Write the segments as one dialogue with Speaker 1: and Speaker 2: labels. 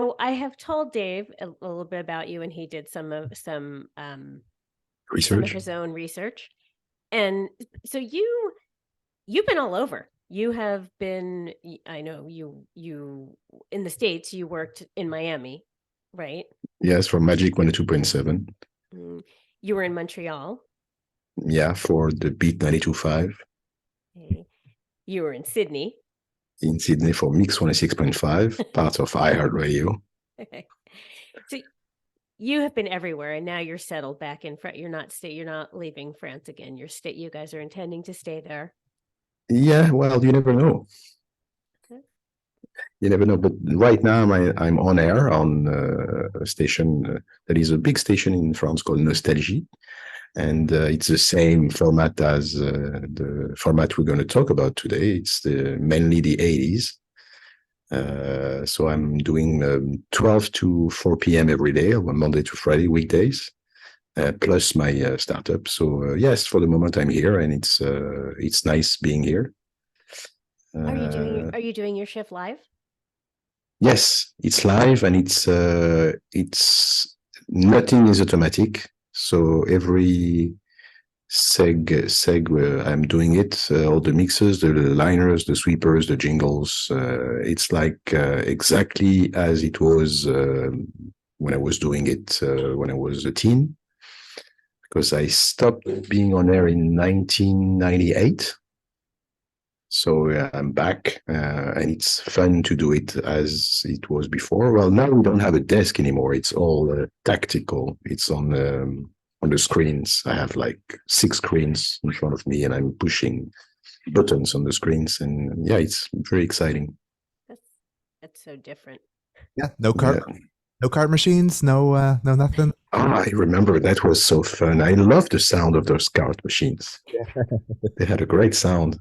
Speaker 1: So I have told Dave a little bit about you, and he did some of
Speaker 2: Research.
Speaker 1: his own research. And so you've been all over. You have been. I know you in the States. You worked in Miami, right?
Speaker 2: Yes, for Magic 102.7.
Speaker 1: Mm. You were in Montreal.
Speaker 2: Yeah, for the Beat 92.5.
Speaker 1: Okay. You were in Sydney.
Speaker 2: In Sydney for Mix 106.5, part of iHeartRadio.
Speaker 1: So you have been everywhere, and now you're settled back in France. You're not leaving France again. You guys are intending to stay there.
Speaker 2: Yeah, well, you never know. You never know. But right now, I'm on air on a station that is a big station in France called Nostalgie. And it's the same format as the format we're going to talk about today. It's mainly the 80s. So I'm doing 12 to 4 p.m. every day, Monday to Friday, weekdays, plus my startup. So yes, for the moment I'm here, and it's nice being here.
Speaker 1: Are you doing your shift live?
Speaker 2: Yes, it's live, and it's nothing is automatic. So every seg I'm doing it, all the mixes, the liners, the sweepers, the jingles. It's like exactly as it was when I was doing it when I was a teen, because I stopped being on air in 1998. So I'm back, and it's fun to do it as it was before. Well, now we don't have a desk anymore. It's all tactical. It's on the screens. I have like 6 screens in front of me, and I'm pushing buttons on the screens. And yeah, it's very exciting.
Speaker 1: That's that's so different.
Speaker 3: Yeah,
Speaker 2: Yeah.
Speaker 3: no card machines, no nothing.
Speaker 2: Oh, I remember that was so fun. I love the sound of those card machines. They had a great sound.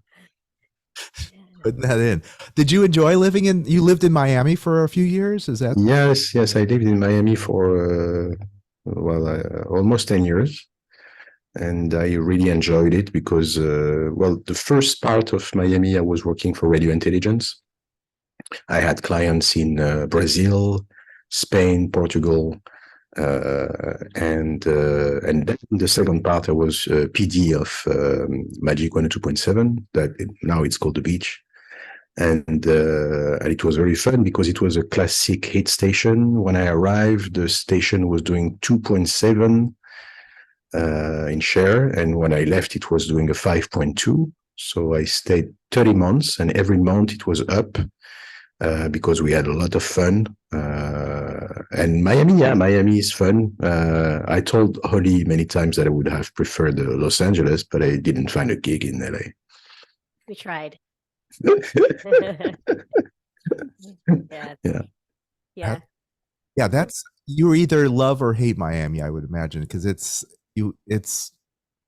Speaker 3: Putting that in. Did you enjoy you lived in Miami for a few years? Is that?
Speaker 2: Yes. I lived in Miami for almost 10 years. And I really enjoyed it because, the first part of Miami, I was working for Radio Intelligence. I had clients in Brazil, Spain, Portugal, and then the second part, I was PD of Magic 102.7. Now it's called The Beach. And it was very fun because it was a classic hit station. When I arrived, the station was doing 2.7 in share, and when I left, it was doing a 5.2. So I stayed 30 months, and every month it was up because we had a lot of fun. And Miami is fun. I told Holly many times that I would have preferred Los Angeles, but I didn't find a gig in LA.
Speaker 1: We tried. Yeah.
Speaker 3: Yeah. Yeah, that's you either love or hate Miami, I would imagine, because it's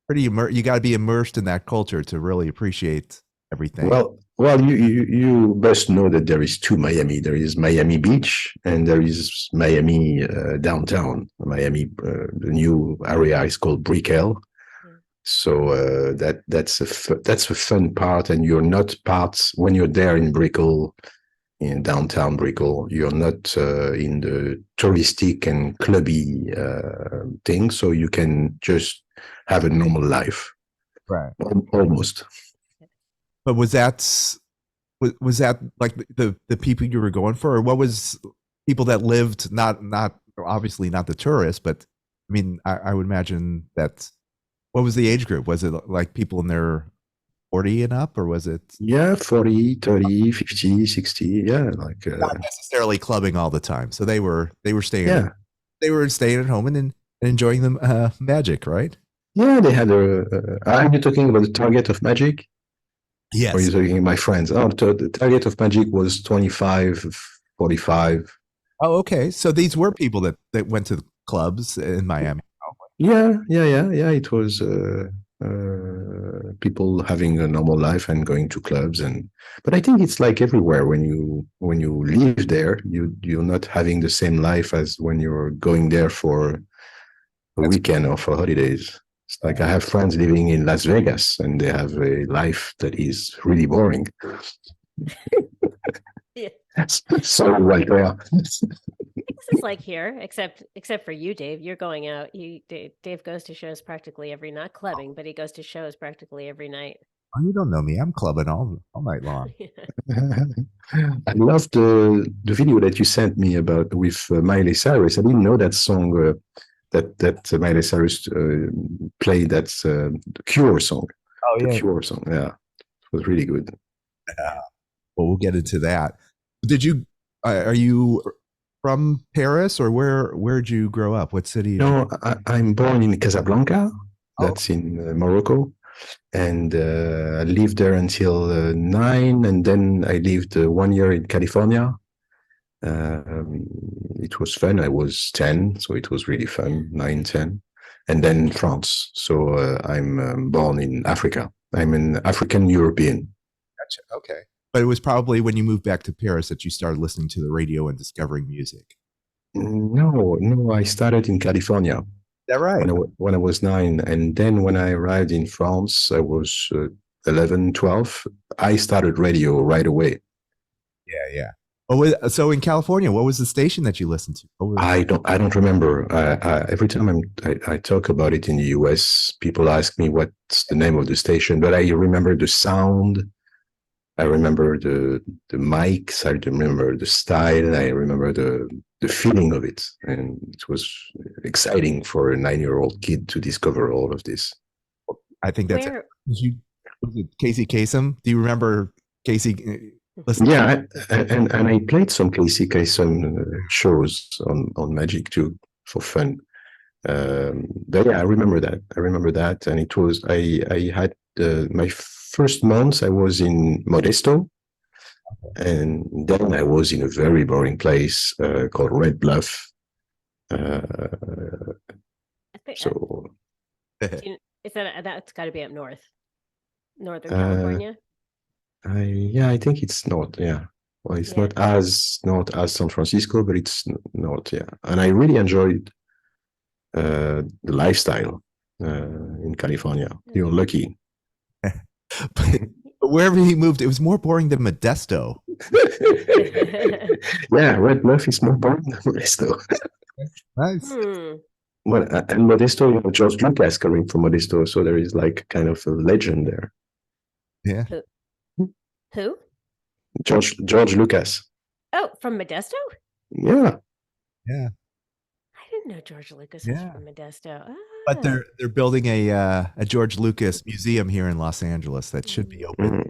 Speaker 3: pretty you got to be immersed in that culture to really appreciate everything.
Speaker 2: Well, you best know that there is 2 Miami. There is Miami Beach, and there is Miami downtown. Miami, the new area is called Brickell. So that's a fun part, and you're not part when you're there in Brickell, in downtown Brickell. You're not in the touristic and clubby thing, so you can just have a normal life,
Speaker 3: right?
Speaker 2: Almost.
Speaker 3: But was that like the people you were going for, or what was people that lived not obviously not the tourists, but I mean I would imagine that. What was the age group? Was it like people in their 40 and up, or was it?
Speaker 2: Yeah, 40, 30, 50, 60. Yeah, like
Speaker 3: not necessarily clubbing all the time. So they were staying.
Speaker 2: Yeah,
Speaker 3: they were staying at home and enjoying the magic, right?
Speaker 2: Yeah, they had are you talking about the target of Magic?
Speaker 3: Yes.
Speaker 2: Or are you talking my friends? Oh, the target of Magic was 25, 45.
Speaker 3: Oh, okay. So these were people that went to clubs in Miami.
Speaker 2: Yeah. It was people having a normal life and going to clubs, but I think it's like everywhere. When you live there, you're not having the same life as when you're going there for a weekend or for holidays. It's like I have friends living in Las Vegas, and they have a life that is really boring.
Speaker 1: Yeah.
Speaker 2: So right there.
Speaker 1: is like here, except for you, Dave. You're going out. Dave goes to shows practically every not clubbing, but he goes to shows practically every night.
Speaker 3: Oh, you don't know me. I'm clubbing all night long.
Speaker 2: I love the video that you sent me about with Miley Cyrus. I didn't know that song that Miley Cyrus played. That's the Cure song.
Speaker 3: Oh
Speaker 2: The Cure song. Yeah, it was really good.
Speaker 3: Well, we'll get into that. Did you? Are you from Paris, or where'd you grow up? What city?
Speaker 2: No, I'm born in Casablanca. That's in Morocco. And I lived there until 9, and then I lived 1 year in California. It was fun. I was 10, so it was really fun, 9, 10. And then France. So I'm born in Africa. I'm an African European.
Speaker 3: Gotcha. Okay. But it was probably when you moved back to Paris that you started listening to the radio and discovering music.
Speaker 2: No, I started in California.
Speaker 3: Is that right?
Speaker 2: When I was 9, and then when I arrived in France, I was 11, 12. I started radio right away.
Speaker 3: Yeah. Oh, so in California, what was the station that you listened to?
Speaker 2: I don't remember. Every time I talk about it in the US, people ask me what's the name of the station, but I remember the sound. I remember the mics. I remember the style. I remember the feeling of it, and it was exciting for a 9-year-old kid to discover all of this.
Speaker 3: I think that's was it Casey Kasem? Do you remember Casey?
Speaker 2: Yeah, and I played some Casey Kasem shows on Magic too for fun. But yeah, I remember that, and it was I had my first months I was in Modesto, and then I was in a very boring place called Red Bluff. So
Speaker 1: is that's got to be up northern California?
Speaker 2: I think it's north. Yeah, well, it's not as San Francisco, but it's north. Yeah, and I really enjoyed the lifestyle in California. You're lucky.
Speaker 3: But wherever he moved, it was more boring than Modesto.
Speaker 2: Yeah, Red Bluff is more boring than Modesto.
Speaker 3: Nice.
Speaker 2: Well, and Modesto, George Lucas coming from Modesto, so there is like kind of a legend there.
Speaker 3: Yeah.
Speaker 1: Who?
Speaker 2: George Lucas.
Speaker 1: Oh, from Modesto?
Speaker 2: Yeah.
Speaker 1: I didn't know George Lucas was from Modesto. Ah.
Speaker 3: But they're building a George Lucas museum here in Los Angeles that should be open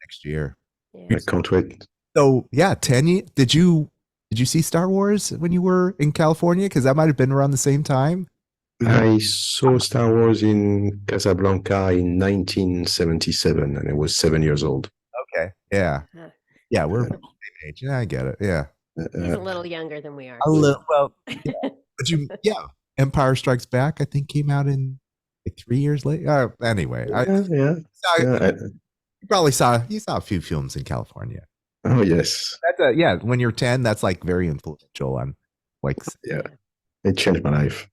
Speaker 3: next year.
Speaker 2: I can't wait.
Speaker 3: So yeah, 10 years. Did you see Star Wars when you were in California? Because that might have been around the same time.
Speaker 2: I saw Star Wars in Casablanca in 1977, and I was 7 years old.
Speaker 3: Okay. Yeah. We're the same age. Yeah, I get it. Yeah.
Speaker 1: He's a little younger than we are.
Speaker 3: A little. Well, but Empire Strikes Back, I think, came out in like 3 years later. Anyway, you probably saw a few films in California.
Speaker 2: Oh yes.
Speaker 3: That's when you're 10, that's like very influential on like.
Speaker 2: Yeah, it changed my life.